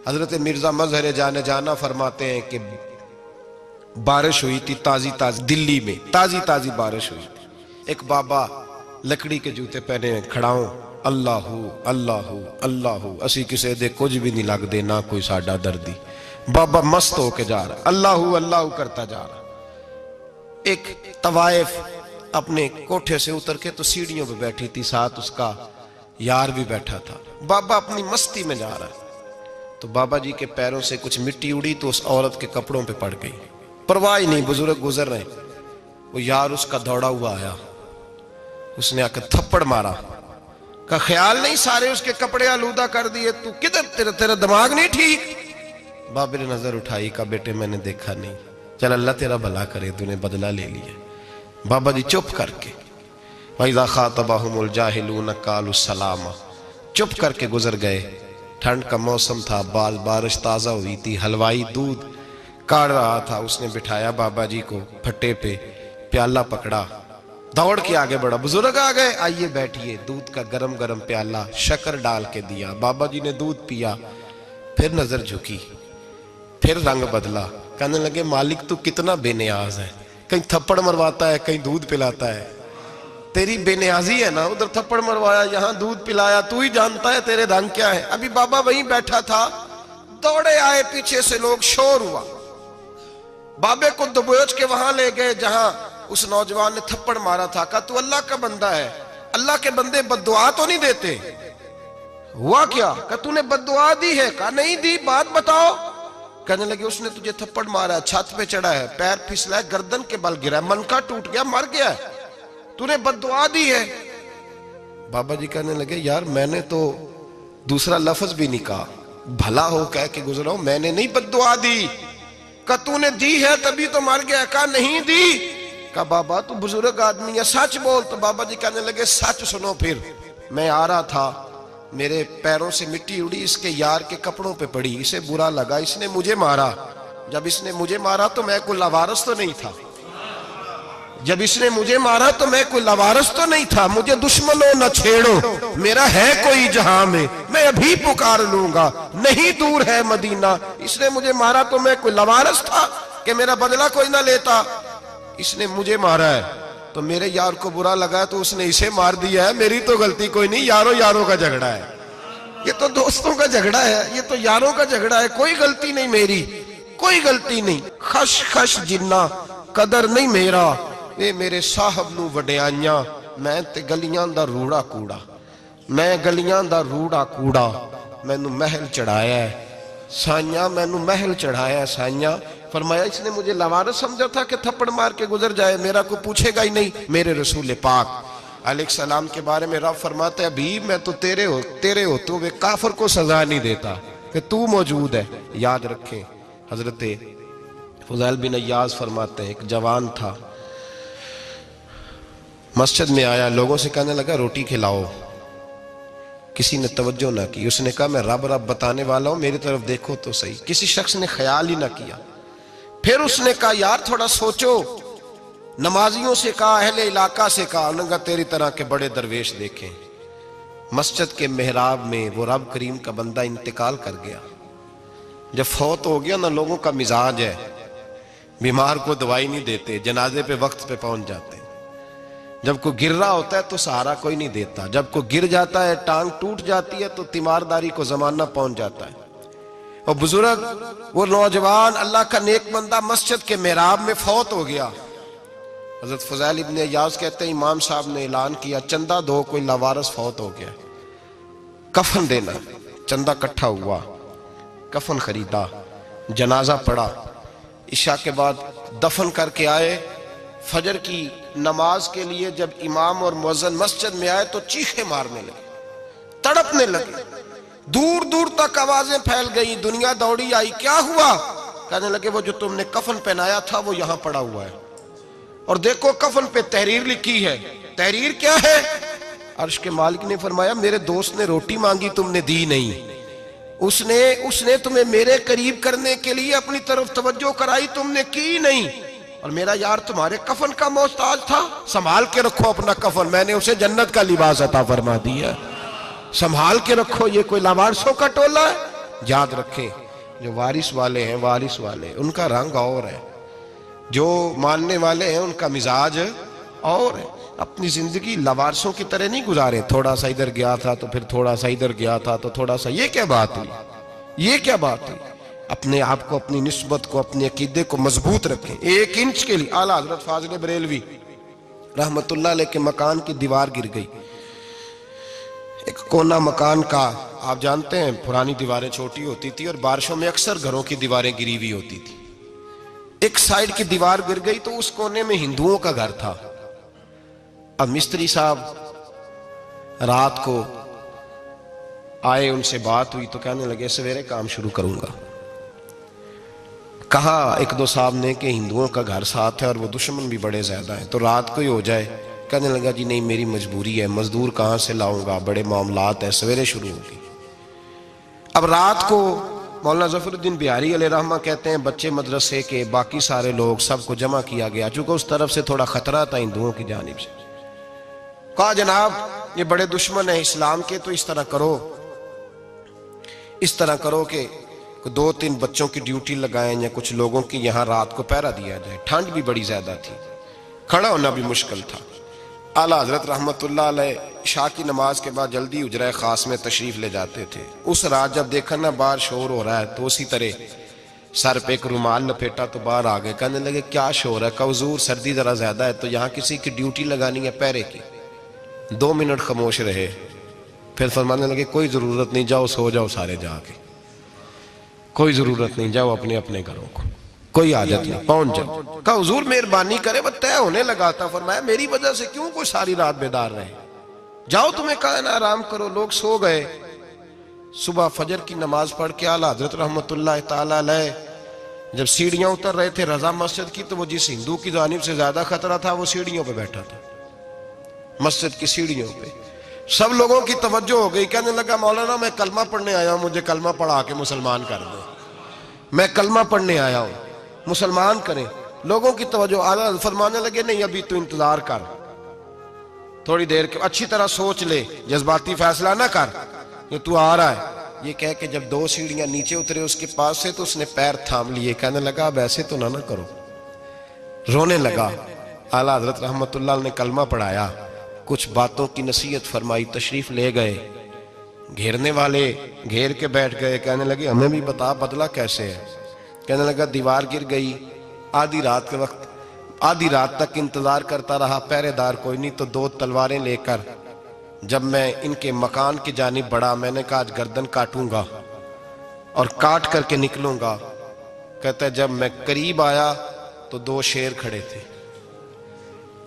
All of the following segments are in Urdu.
حضرت مرزا مظہر جانے جانا فرماتے ہیں کہ بارش ہوئی تھی تازی تازی، دلی میں تازی تازی بارش ہوئی تھی. ایک بابا لکڑی کے جوتے پہنے کھڑا ہوں، اللہ اللہ اللہ، اسی کسے دے کچھ بھی نہیں لگ دے، نہ کوئی ساڈا دردی. بابا مست ہو کے جا رہا، اللہ اللہ کرتا جا رہا. ایک طوائف اپنے کوٹھے سے اتر کے تو سیڑھیوں پہ بیٹھی تھی، ساتھ اس کا یار بھی بیٹھا تھا. بابا اپنی مستی میں جا رہا، تو بابا جی کے پیروں سے کچھ مٹی اڑی تو اس عورت کے کپڑوں پہ پڑ گئی. پرواہ نہیں، بزرگ گزر رہے. وہ یار اس کا دوڑا ہوا آیا، اس نے آ کے تھپڑ مارا. کا خیال نہیں سارے اس کے کپڑے آلودہ کر دیے، تو کدھر تیرا دماغ نہیں ٹھیک؟ بابے نے نظر اٹھائی، کہا بیٹے میں نے دیکھا نہیں، چل اللہ تیرا بھلا کرے، تو نے بدلہ لے لیا. بابا جی چپ کر کے وَإِذَا خَاطَبَهُمُ الْجَاهِلُونَ قَالُوا السَّلَامَ، چپ کر کے گزر گئے. ٹھنڈ کا موسم تھا، بارش تازہ ہوئی تھی، حلوائی دودھ کاڑ رہا تھا. اس نے بٹھایا بابا جی کو پھٹے پہ، پیالہ پکڑا، دوڑ کے آگے بڑھا. بزرگ آ گئے، آئیے بیٹھیے. دودھ کا گرم گرم پیالہ شکر ڈال کے دیا. بابا جی نے دودھ پیا، پھر نظر جھکی، پھر رنگ بدلا. کہنے لگے مالک تو کتنا بے نیاز ہے، کہیں تھپڑ مرواتا ہے، کہیں دودھ پلاتا ہے. تیری بے نیازی ہے نا، ادھر تھپڑ مروایا، یہاں دودھ پلایا، تو ہی جانتا ہے تیرے رنگ کیا ہے. ابھی بابا وہیں بیٹھا تھا، دوڑے آئے پیچھے سے لوگ، شور ہوا. بابے کو دبوچ کے وہاں لے گئے جہاں اس نوجوان نے تھپڑ مارا تھا. کہا تو اللہ کا بندہ ہے، اللہ کے بندے بد دعا تو نہیں دیتے. ہوا کیا؟ کہا تو نے بد دعا دی ہے؟ کہا نہیں دی، بات بتاؤ. کہنے لگے اس نے تجھے تھپڑ مارا ہے، چھت پہ چڑھا ہے، پیر پھسلا ہے، گردن کے بل گرا ہے، منکا ٹوٹ گیا، مر گیا ہے، تو نے بد دعا دی ہے. بابا جی کہنے لگے یار میں نے تو دوسرا لفظ بھی نہیں کہا، بھلا ہو کہہ کے گزرا ہوں، میں نے نہیں بد دعا دی. کہا تو نے دی ہے تبھی تو مر گیا. کہا نہیں دی. کہا بابا تو بزرگ آدمی ہے، سچ بول. تو بابا جی کہنے لگے سچ سنو. پھر میں آ رہا تھا، میرے پیروں سے مٹی اڑی، اس کے یار کے کپڑوں پہ پڑی، اسے برا لگا، اس نے مجھے مارا. جب اس نے مجھے مارا تو میں کوئی لاوارث تو نہیں تھا، جب اس نے مجھے مارا تو میں کوئی لاوارث تو نہیں تھا. مجھے دشمنوں نہ چھیڑو، میرا ہے کوئی جہاں میں ابھی پکار لوں گا، نہیں دور ہے مدینہ. اس نے مجھے مارا تو میں کوئی لاوارث تھا کہ میرا بدلہ کوئی نہ لیتا. اس نے مجھے مارا ہے تو میرے یار کو برا لگا تو اس نے اسے مار دیا ہے، میری تو غلطی کوئی نہیں. یاروں کا جھگڑا ہے، یہ تو دوستوں کا جھگڑا ہے، یہ تو یاروں کا جھگڑا ہے، کوئی غلطی نہیں میری، کوئی غلطی نہیں. خش خش جنہ قدر نہیں میرا، اے میرے صاحب نو وڈیاں، میں تے گلیاں دا روڑا کوڑا، میں گلیاں دا روڑا کوڑا. میں نو محل چڑھایا ہے سائیاں، میں نو محل چڑھایا ہے سائیاں. فرمایا اس نے مجھے لاوارث سمجھا تھا کہ تھپڑ مار کے گزر جائے، میرا کوئی پوچھے گا ہی نہیں. میرے رسول پاک علیہ السلام کے بارے میں رب فرماتا ہے ابھی میں تو تیرے ہوتے ہوئے کافر کو سزا نہیں دیتا کہ تو موجود ہے. یاد رکھیں حضرت فضیل بن عیاض فرماتے ہیں ایک جوان تھا، مسجد میں آیا، لوگوں سے کہنے لگا روٹی کھلاؤ. کسی نے توجہ نہ کی. اس نے کہا میں رب بتانے والا ہوں، میری طرف دیکھو تو صحیح. کسی شخص نے خیال ہی نہ کیا. پھر اس نے کہا یار تھوڑا سوچو. نمازیوں سے کہا، اہل علاقہ سے کہا، انہوں نے کہا تیری طرح کے بڑے درویش دیکھیں. مسجد کے محراب میں وہ رب کریم کا بندہ انتقال کر گیا. جب فوت ہو گیا نا، لوگوں کا مزاج ہے، بیمار کو دوائی نہیں دیتے، جنازے پہ وقت پہ پہنچ جاتے. جب کوئی گر رہا ہوتا ہے تو سہارا کوئی نہیں دیتا، جب کوئی گر جاتا ہے، ٹانگ ٹوٹ جاتی ہے تو تیمارداری کو زمانہ پہنچ جاتا ہے. اور بزرگ وہ نوجوان اللہ کا نیک بندہ مسجد کے محراب میں فوت ہو گیا. حضرت فضیل ابن عیاض کہتے ہیں امام صاحب نے اعلان کیا چندہ دو، کوئی لاوارث فوت ہو گیا، کفن دینا. چندہ کٹھا ہوا، کفن خریدا، جنازہ پڑا. عشاء کے بعد دفن کر کے آئے. فجر کی نماز کے لیے جب امام اور مؤذن مسجد میں آئے تو چیخیں مارنے لگے، تڑپنے لگے. دور دور تک آوازیں پھیل گئی، دنیا دوڑی آئی. کیا ہوا؟ کہنے لگے وہ جو تم نے کفن پہنایا تھا وہ یہاں پڑا ہوا ہے، اور دیکھو کفن پہ تحریر لکھی ہے. تحریر کیا ہے؟ عرش کے مالک نے فرمایا میرے دوست نے روٹی مانگی تم نے دی نہیں، اس نے تمہیں میرے قریب کرنے کے لیے اپنی طرف توجہ کرائی، تم نے کی نہیں. اور میرا یار تمہارے کفن کا محتاج تھا، سنبھال کے رکھو اپنا کفن، میں نے اسے جنت کا لباس عطا فرما دیا، سنبھال کے رکھو. یہ کوئی لاوارثوں کا ٹولہ ہے؟ یاد رکھیں جو وارث والے ہیں، وارث والے ان کا رنگ اور ہے، جو ماننے والے ہیں ان کا مزاج اور ہے۔ اپنی زندگی لوارثوں کی طرح نہیں گزارے، تھوڑا سا ادھر گیا تھا تو پھر تھوڑا سا ادھر گیا تھا تو تھوڑا سا، یہ کیا بات ہوئی، یہ کیا بات ہوئی؟ اپنے آپ کو، اپنی نسبت کو، اپنے عقیدے کو مضبوط رکھیں۔ 1 انچ کے لیے اعلیٰ حضرت فاضل بریلوی رحمت اللہ علیہ کے مکان کی دیوار گر گئی، ایک کونا مکان کا، آپ جانتے ہیں پرانی دیواریں چھوٹی ہوتی تھی اور بارشوں میں اکثر گھروں کی دیواریں گری ہوئی ہوتی تھی، ایک سائیڈ کی دیوار گر گئی تو اس کونے میں ہندوؤں کا گھر تھا۔ اب مستری صاحب رات کو آئے، ان سے بات ہوئی تو کہنے لگے سویرے کام شروع کروں گا۔ کہا 1-2 صاحب نے کہ ہندوؤں کا گھر ساتھ ہے اور وہ دشمن بھی بڑے زیادہ ہیں، تو رات کو ہی ہو جائے۔ کہنے لگا جی نہیں، میری مجبوری ہے، مزدور کہاں سے لاؤں گا، بڑے معاملات ہیں، سویرے شروع ہوگی۔ اب رات کو مولانا ظفر الدین بہاری علیہ رحمہ کہتے ہیں بچے مدرسے کے، باقی سارے لوگ، سب کو جمع کیا گیا، چونکہ اس طرف سے تھوڑا خطرہ تھا ہندوؤں کی جانب سے۔ کہا جناب یہ بڑے دشمن ہیں اسلام کے، تو اس طرح کرو کہ 2-3 بچوں کی ڈیوٹی لگائیں یا کچھ لوگوں کی یہاں رات کو پہرا دیا جائے۔ ٹھنڈ بھی بڑی زیادہ تھی، کھڑا ہونا بھی مشکل تھا۔ اعلیٰ حضرت رحمت اللہ علیہ عشاء کی نماز کے بعد جلدی حجرہ خاص میں تشریف لے جاتے تھے۔ اس رات جب دیکھا نا باہر شور ہو رہا ہے تو اسی طرح سر پہ ایک رومال لپیٹا تو باہر آ گئے، کہنے لگے کیا شور ہے؟ کہا حضور سردی ذرا زیادہ ہے تو یہاں کسی کی ڈیوٹی لگانی ہے پہرے کی۔ 2 منٹ خاموش رہے، پھر فرمانے لگے کوئی ضرورت نہیں، جاؤ سو جاؤ سارے جا کے، کوئی ضرورت نہیں، جاؤ اپنے اپنے گھروں کو، کوئی حاجت نہیں، پہنچ جاؤ۔ کہا حضور مہربانی کرے، وہ طے ہونے لگا تھا۔ فرمایا میری وجہ سے کیوں کوئی ساری رات بیدار رہے، جاؤ تمہیں کہا نا آرام کرو۔ لوگ سو گئے۔ صبح فجر کی نماز پڑھ کے اعلیٰ حضرت رحمت اللہ تعالی علیہ جب سیڑھیاں اتر رہے تھے رضا مسجد کی، تو وہ جس ہندو کی جانب سے زیادہ خطرہ تھا وہ سیڑھیوں پہ بیٹھا تھا، مسجد کی سیڑھیوں پہ۔ سب لوگوں کی توجہ ہو گئی، کہنے لگا مولانا میں کلمہ پڑھنے آیا ہوں، مجھے کلمہ پڑھا کے مسلمان کر دو، میں کلمہ پڑھنے آیا ہوں، مسلمان کریں۔ لوگوں کی توجہ، اعلیٰ فرمانے لگے نہیں ابھی تو انتظار کر، تھوڑی دیر کے اچھی طرح سوچ لے، جذباتی فیصلہ نہ کر کہ تو آ رہا ہے۔ یہ کہہ کے جب 2 سیڑھیاں نیچے اترے اس کے پاس سے تو اس نے پیر تھام لیے، کہنے لگا اب ایسے تو نہ کرو، رونے لگا۔ اعلیٰ حضرت رحمت اللہ نے کلمہ پڑھایا، کچھ باتوں کی نصیحت فرمائی، تشریف لے گئے۔ گھیرنے والے گھیر کے بیٹھ گئے، کہنے لگے ہمیں بھی بتا بدلہ کیسے ہے۔ کہنے لگا دیوار گر گئی، آدھی رات کے وقت، آدھی رات تک انتظار کرتا رہا، پہرے دار کوئی نہیں، تو 2 تلواریں لے کر جب میں ان کے مکان کی جانب بڑھا، میں نے کہا آج گردن کاٹوں گا اور کاٹ کر کے نکلوں گا۔ کہتا ہے جب میں قریب آیا تو 2 شیر کھڑے تھے،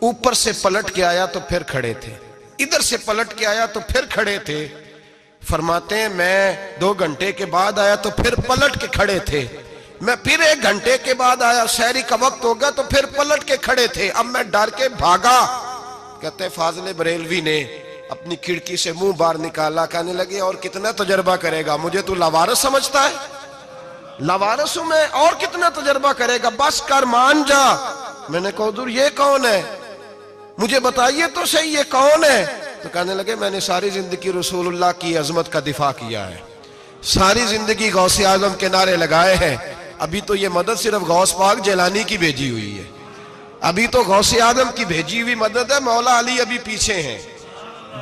اوپر سے پلٹ کے آیا تو پھر کھڑے تھے، ادھر سے پلٹ کے آیا تو پھر کھڑے تھے۔ فرماتے ہیں میں 2 گھنٹے کے بعد آیا تو پھر پلٹ کے کھڑے تھے، میں پھر 1 گھنٹے کے بعد آیا، سحری کا وقت ہو گیا تو پھر پلٹ کے کھڑے تھے، اب میں ڈر کے بھاگا۔ کہتے ہیں فاضل بریلوی نے اپنی کھڑکی سے منہ باہر نکالا، کہنے لگے اور کتنا تجربہ کرے گا، مجھے تو لاوارث سمجھتا ہے، لاوارث ہوں میں، اور کتنا تجربہ کرے گا، بس کر مان جا۔ میں نے کہا حضور یہ کون ہے، مجھے بتائیے تو صحیح یہ کون ہے۔ تو کہنے لگے میں نے ساری زندگی رسول اللہ کی عظمت کا دفاع کیا ہے، ساری زندگی غوث اعظم کے نعرے لگائے ہیں، ابھی تو یہ مدد صرف غوث پاک جیلانی کی بھیجی ہوئی ہے، ابھی تو غوث اعظم کی بھیجی ہوئی مدد ہے، مولا علی ابھی پیچھے ہیں،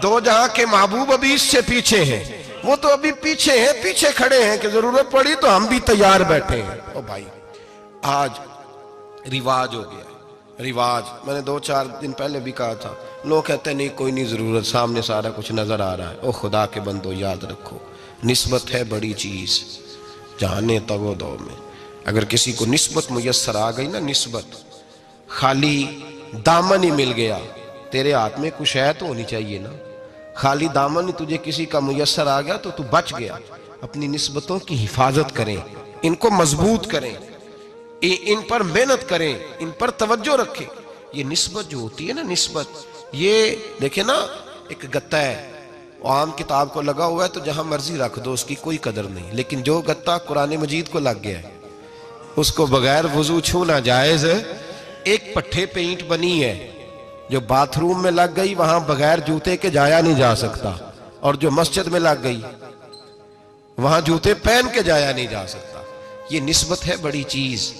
2 جہاں کے محبوب ابھی اس سے پیچھے ہیں، وہ تو ابھی پیچھے ہیں، پیچھے کھڑے ہیں کہ ضرورت پڑی تو ہم بھی تیار بیٹھے ہیں۔ او بھائی آج رواج ہو گیا، رواج، میں نے 2-4 دن پہلے بھی کہا تھا، لوگ کہتے ہیں نہیں کوئی نہیں ضرورت، سامنے سارا کچھ نظر آ رہا ہے۔ او خدا کے بندو یاد رکھو، نسبت ہے بڑی چیز، جانے تگو دو میں، اگر کسی کو نسبت میسر آ گئی نا، نسبت، خالی دامن ہی مل گیا، تیرے ہاتھ میں کچھ ہے تو ہونی چاہیے نا، خالی دامن ہی تجھے کسی کا میسر آ گیا تو بچ گیا۔ اپنی نسبتوں کی حفاظت کریں، ان کو مضبوط کریں، ان پر محنت کریں، ان پر توجہ رکھیں۔ یہ نسبت جو ہوتی ہے نا، نسبت، یہ دیکھیں نا ایک گتا ہے، عام کتاب کو لگا ہوا ہے تو جہاں مرضی رکھ دو، اس کی کوئی قدر نہیں، لیکن جو گتا قرآن مجید کو لگ گیا ہے اس کو بغیر وضو چھونا جائز ہے۔ ایک پٹھے پہ اینٹ بنی ہے، جو باتھ روم میں لگ گئی وہاں بغیر جوتے کے جایا نہیں جا سکتا، اور جو مسجد میں لگ گئی وہاں جوتے پہن کے جایا نہیں جا سکتا. یہ نسبت ہے بڑی چیز.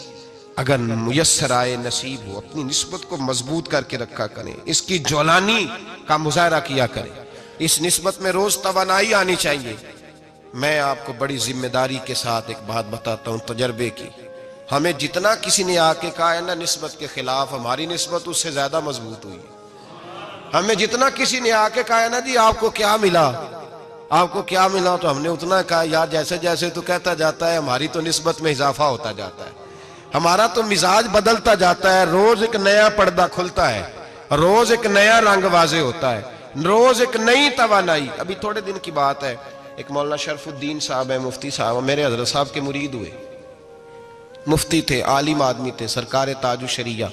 اگر میسر آئے نصیب ہو اپنی نسبت کو مضبوط کر کے رکھا کریں, اس کی جولانی کا مظاہرہ کیا کریں. اس نسبت میں روز توانائی آنی چاہیے. میں آپ کو بڑی ذمہ داری کے ساتھ ایک بات بتاتا ہوں تجربے کی. ہمیں جتنا کسی نے آ کے کہا ہے نا نسبت کے خلاف, ہماری نسبت اس سے زیادہ مضبوط ہوئی. ہمیں جتنا کسی نے آ کے کہا ہے نا جی آپ کو کیا ملا, آپ کو کیا ملا, تو ہم نے اتنا کہا یار جیسے جیسے تو کہتا جاتا ہے ہماری تو نسبت میں اضافہ ہوتا جاتا ہے, ہمارا تو مزاج بدلتا جاتا ہے. روز ایک نیا پردہ کھلتا ہے, روز ایک نیا رنگ واضح ہوتا ہے, روز ایک نئی توانائی. ابھی تھوڑے دن کی بات ہے, ایک مولانا شرف الدین صاحب ہے, مفتی صاحب, میرے حضرت صاحب کے مرید ہوئے. مفتی تھے, عالم آدمی تھے, سرکار تاج الشریعہ,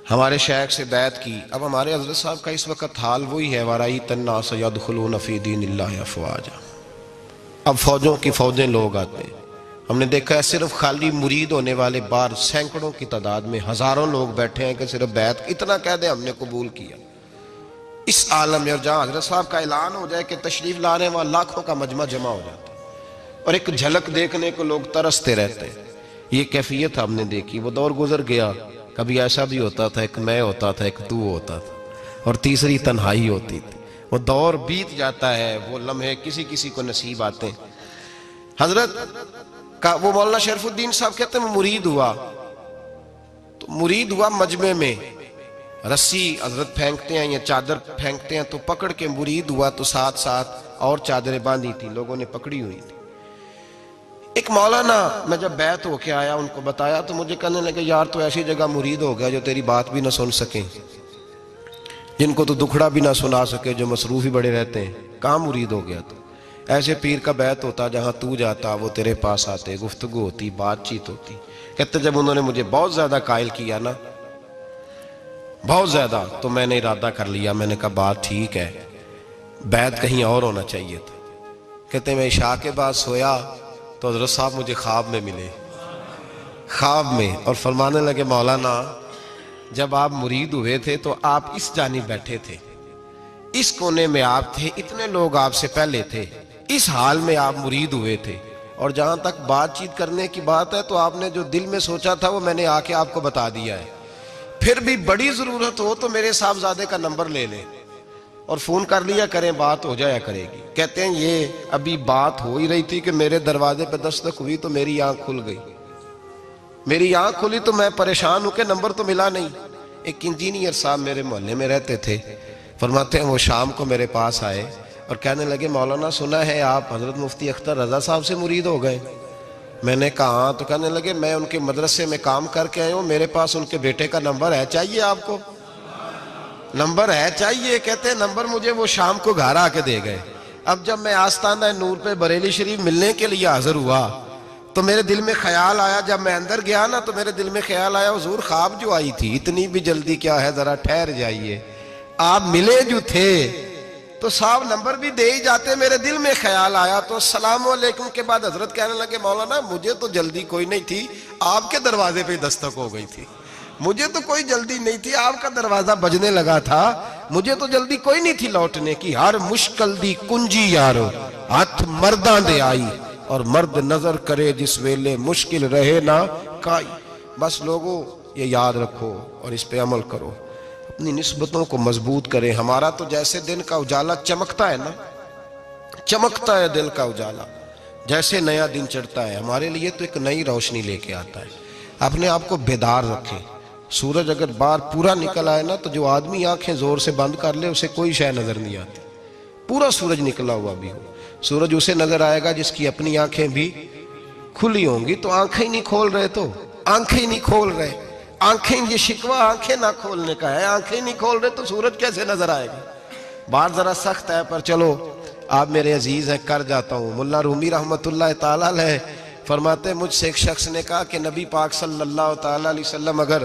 ہمارے شیخ سے بیعت کی. اب ہمارے حضرت صاحب کا اس وقت حال وہی ہے وَرَأَيْتَ النَّاسَ يَدْخُلُونَ فِي دِينِ اللَّهِ أَفْوَاجًا. اب فوجوں کی فوجیں لوگ آتے ہیں. ہم نے دیکھا ہے صرف خالی مرید ہونے والے باہر سینکڑوں کی تعداد میں ہزاروں لوگ بیٹھے ہیں کہ صرف بیعت اتنا کہہ دیں ہم نے قبول کیا. اس عالم میں اور جہاں حضرت صاحب کا اعلان ہو جائے کہ تشریف لا رہے ہیں وہاں لاکھوں کا مجمع جمع ہو جاتا ہے اور ایک جھلک دیکھنے کو لوگ ترستے رہتے ہیں. یہ کیفیت ہم نے دیکھی. وہ دور گزر گیا, کبھی ایسا بھی ہوتا تھا ایک میں ہوتا تھا, ایک تو ہوتا تھا, اور تیسری تنہائی ہوتی تھی. وہ دور بیت جاتا ہے, وہ لمحے کسی کسی کو نصیب آتے ہیں. حضرت کا وہ مولانا شرف الدین صاحب کہتے ہیں مرید ہوا, تو مرید ہوا مجمع میں, رسی حضرت پھینکتے ہیں یا چادر پھینکتے ہیں تو پکڑ کے مرید ہوا, تو ساتھ ساتھ اور چادریں باندھی تھی, لوگوں نے پکڑی ہوئی تھی. ایک مولانا, میں جب بیعت ہو کے آیا ان کو بتایا تو مجھے کہنے لگے یار تو ایسی جگہ مرید ہو گیا جو تیری بات بھی نہ سن سکیں, جن کو تو دکھڑا بھی نہ سنا سکے, جو مصروف ہی بڑے رہتے ہیں. کہاں مرید ہو گیا تو؟ ایسے پیر کا بیعت ہوتا جہاں تو جاتا, وہ تیرے پاس آتے, گفتگو ہوتی, بات چیت ہوتی. کہتے جب انہوں نے مجھے بہت زیادہ قائل کیا نا, بہت زیادہ, تو میں نے ارادہ کر لیا. میں نے کہا بات ٹھیک ہے, بیعت کہیں اور ہونا چاہیے تھا. کہتے میں عشاء کے بعد سویا تو حضرت صاحب مجھے خواب میں ملے, خواب میں, اور فرمانے لگے مولانا جب آپ مرید ہوئے تھے تو آپ اس جانب بیٹھے تھے, اس کونے میں آپ تھے, اتنے لوگ آپ سے پہلے تھے, اس حال میں آپ مرید ہوئے تھے, اور جہاں تک بات چیت کرنے کی بات ہے تو آپ نے جو دل میں سوچا تھا وہ میں نے آ کے آپ کو بتا دیا ہے. پھر بھی بڑی ضرورت ہو تو میرے صاحبزادے کا نمبر لے لیں اور فون کر لیا کریں, بات ہو جایا کرے گی. کہتے ہیں یہ ابھی بات ہو ہی رہی تھی کہ میرے دروازے پہ دستک ہوئی تو میری آنکھ کھل گئی. میری آنکھ کھلی تو میں پریشان ہوں کہ نمبر تو ملا نہیں. ایک انجینئر صاحب میرے محلے میں رہتے تھے, فرماتے ہیں وہ شام کو میرے پاس آئے اور کہنے لگے مولانا سنا ہے آپ حضرت مفتی اختر رضا صاحب سے مرید ہو گئے. میں نے کہا ہاں. تو کہنے لگے میں ان کے مدرسے میں کام کر کے آئے ہوں, میرے پاس ان کے بیٹے کا نمبر ہے, چاہیے آپ کو؟ نمبر ہے چاہیے. کہتے ہیں نمبر مجھے وہ شام کو گھر آ کے دے گئے. اب جب میں آستانہ نور پہ بریلی شریف ملنے کے لیے حاضر ہوا تو میرے دل میں خیال آیا, جب میں اندر گیا نا تو میرے دل میں خیال آیا حضور خواب جو آئی تھی اتنی بھی جلدی کیا ہے, ذرا ٹھہر جائیے, آپ ملے جو تھے تو صاحب نمبر بھی دے ہی جاتے. میرے دل میں خیال آیا تو السلام علیکم کے بعد حضرت کہنے لگے مولانا مجھے تو جلدی کوئی نہیں تھی, آپ کے دروازے پہ دستک ہو گئی تھی, مجھے تو کوئی جلدی نہیں تھی, آپ کا دروازہ بجنے لگا تھا, مجھے تو جلدی کوئی نہیں تھی لوٹنے کی. ہر مشکل دی کنجی یارو ہاتھ مرداں دے آئی, اور مرد نظر کرے جس ویلے مشکل رہے نہ کائی. بس لوگوں یہ یاد رکھو اور اس پہ عمل کرو, اپنی نسبتوں کو مضبوط کریں. ہمارا تو جیسے دن کا اجالا چمکتا ہے نا, چمکتا ہے دل کا اجالا, جیسے نیا دن چڑھتا ہے ہمارے لیے تو ایک نئی روشنی لے کے آتا ہے. اپنے آپ کو بیدار رکھیں. سورج اگر باہر پورا نکل آئے نا تو جو آدمی آنکھیں زور سے بند کر لے اسے کوئی شے نظر نہیں آتی. پورا سورج نکلا ہوا بھی ہو, سورج اسے نظر آئے گا جس کی اپنی آنکھیں بھی کھلی ہوں گی. تو آنکھیں نہیں کھول رہے, تو آنکھیں نہیں کھول رہے, آنکھیں, یہ شکوہ آنکھیں نہ کھولنے کا ہے, آنکھیں نہیں کھول رہے تو سورج کیسے نظر آئے گا. بات ذرا سخت ہے پر چلو آپ میرے عزیز ہیں کر جاتا ہوں. ملا رومی رحمت اللہ تعالیٰ علیہ فرماتے مجھ سے ایک شخص نے کہا کہ نبی پاک صلی اللہ تعالیٰ علیہ وسلم اگر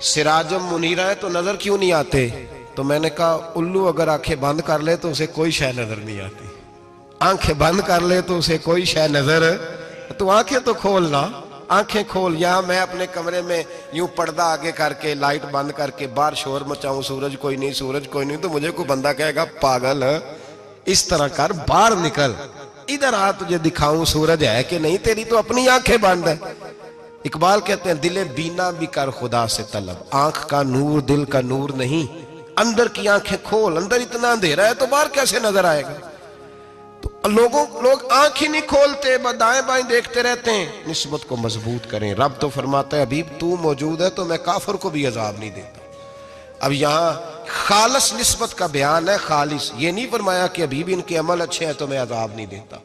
سراجم منیرہ ہے تو نظر کیوں نہیں آتے؟ تو میں نے کہا الو اگر آنکھیں بند کر لے تو اسے کوئی شے نظر نہیں آتی. آنکھیں بند کر لے تو اسے کوئی شے نظر, تو آنکھیں تو کھولنا, آنکھیں کھول. یہاں میں اپنے کمرے میں یوں پردہ آگے کر کے لائٹ بند کر کے باہر شور مچاؤں, سورج کوئی نہیں, سورج کوئی نہیں, تو مجھے کوئی بندہ کہے گا پاگل, اس طرح کر, باہر نکل, ادھر آ تجھے دکھاؤں سورج ہے کہ نہیں، تیری تو اپنی آنکھیں بند ہے۔ اقبال کہتے ہیں دل بینا بھی کر خدا سے طلب، آنکھ کا نور دل کا نور نہیں، اندر کی آنکھیں کھول، اندر اتنا اندھیرا ہے تو باہر کیسے نظر آئے گا؟ تو لوگ آنکھ ہی نہیں کھولتے، دائیں بائیں دیکھتے رہتے ہیں۔ نسبت کو مضبوط کریں۔ رب تو فرماتا ہے حبیب تو موجود ہے تو میں کافر کو بھی عذاب نہیں دیتا۔ اب یہاں خالص نسبت کا بیان ہے، خالص، یہ نہیں فرمایا کہ حبیب ان کے عمل اچھے ہیں تو میں عذاب نہیں دیتا،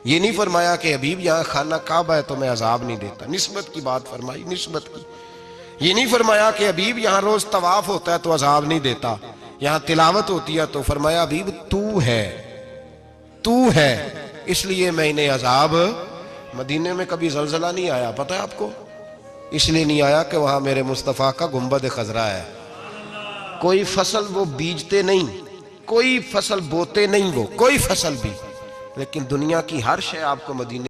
یہ نہیں فرمایا کہ حبیب یہاں خانہ کعبہ ہے تو میں عذاب نہیں دیتا، نسبت کی بات فرمائی، نسبت کی۔ یہ نہیں فرمایا کہ حبیب یہاں روز طواف ہوتا ہے تو عذاب نہیں دیتا، یہاں تلاوت ہوتی ہے تو فرمایا حبیب تو ہے اس لیے میں انہیں عذاب۔ مدینے میں کبھی زلزلہ نہیں آیا، پتہ ہے آپ کو؟ اس لیے نہیں آیا کہ وہاں میرے مصطفیٰ کا گنبد خضرا ہے۔ کوئی فصل وہ بیجتے نہیں، کوئی فصل بوتے نہیں، وہ کوئی فصل بھی، لیکن دنیا کی ہر شے آپ کو مدینے